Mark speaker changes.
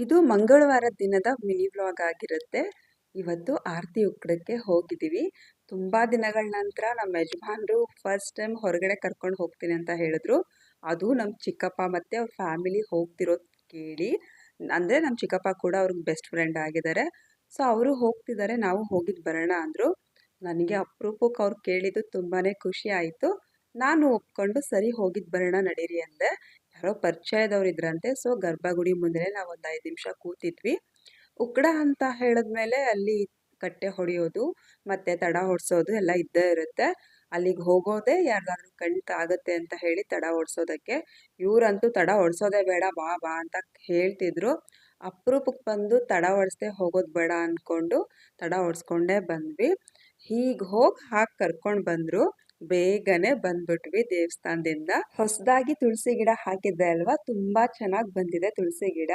Speaker 1: ಇದು ಮಂಗಳವಾರದ ದಿನದ mini vlog ಆಗಿರುತ್ತೆ. ಇವತ್ತು ಆರತಿ ಉಕ್ಕಡಕ್ಕೆ ಹೋಗಿದ್ದೀವಿ. ತುಂಬಾ ದಿನಗಳ ನಂತರ ನಮ್ಮ ಯಜಮಾನರು ಫಸ್ಟ್ ಟೈಮ್ ಹೊರಗಡೆ ಕರ್ಕೊಂಡು ಹೋಗ್ತೀನಿ ಅಂತ ಹೇಳಿದ್ರು. ಅದು ನಮ್ಮ ಚಿಕ್ಕಪ್ಪ ಮತ್ತೆ ಅವ್ರ ಫ್ಯಾಮಿಲಿ ಹೋಗ್ತಿರೋದು ಕೇಳಿ, ಅಂದ್ರೆ ನಮ್ಮ ಚಿಕ್ಕಪ್ಪ ಕೂಡ ಅವ್ರಿಗೆ ಬೆಸ್ಟ್ ಫ್ರೆಂಡ್ ಆಗಿದ್ದಾರೆ. ಸೊ ಅವರು ಹೋಗ್ತಿದ್ದಾರೆ, ನಾವು ಹೋಗಿದ್ ಬರೋಣ ಅಂದ್ರು. ನನಗೆ ಅಪರೂಪಕ್ಕೆ ಅವ್ರು ಕೇಳಿದ್ದು ತುಂಬಾನೇ ಖುಷಿ ಆಯಿತು. ನಾನು ಒಪ್ಕೊಂಡು ಸರಿ ಹೋಗಿದ್ ಬರೋಣ ನಡೀರಿ ಅಂದೆ. ಯಾರೋ ಪರಿಚಯದವ್ರು ಇದ್ರಂತೆ. ಸೊ ಗರ್ಭಗುಡಿ ಮುಂದೆ ನಾವು ಒಂದು 5 ನಿಮಿಷ ಕೂತಿದ್ವಿ. ಉಕ್ಕಡ ಅಂತ ಹೇಳಿದ್ಮೇಲೆ ಅಲ್ಲಿ ಕಟ್ಟೆ ಹೊಡೆಯೋದು ಮತ್ತೆ ತಡ ಹೊಡ್ಸೋದು ಎಲ್ಲ ಇದ್ದೇ ಇರುತ್ತೆ. ಅಲ್ಲಿಗೆ ಹೋಗೋದೇ ಯಾರಿಗಾದ್ರೂ ಕಣ್ ತಾಗುತ್ತೆ ಅಂತ ಹೇಳಿ ತಡ ಹೊಡ್ಸೋದಕ್ಕೆ. ಇವರಂತೂ ತಡ ಹೊಡ್ಸೋದೇ ಬೇಡ, ಬಾ ಬಾ ಅಂತ ಹೇಳ್ತಿದ್ರು. ಅಪರೂಪಕ್ಕೆ ಬಂದು ತಡ ಹೊಡ್ಸ್ದೆ ಹೋಗೋದು ಬೇಡ ಅಂದ್ಕೊಂಡು ತಡ ಹೊಡ್ಸ್ಕೊಂಡೇ ಬಂದ್ವಿ. ಹೀಗೆ ಹೋಗಿ ಹಾಕಿ ಕರ್ಕೊಂಡು ಬಂದ್ರು. ಬೇಗನೆ ಬಂದ್ಬಿಟ್ವಿ ದೇವಸ್ಥಾನದಿಂದ. ಹೊಸದಾಗಿ ತುಳಸಿ ಗಿಡ ಹಾಕಿದ್ದೆ ಅಲ್ವಾ, ತುಂಬಾ ಚೆನ್ನಾಗಿ ಬಂದಿದೆ ತುಳಸಿ ಗಿಡ.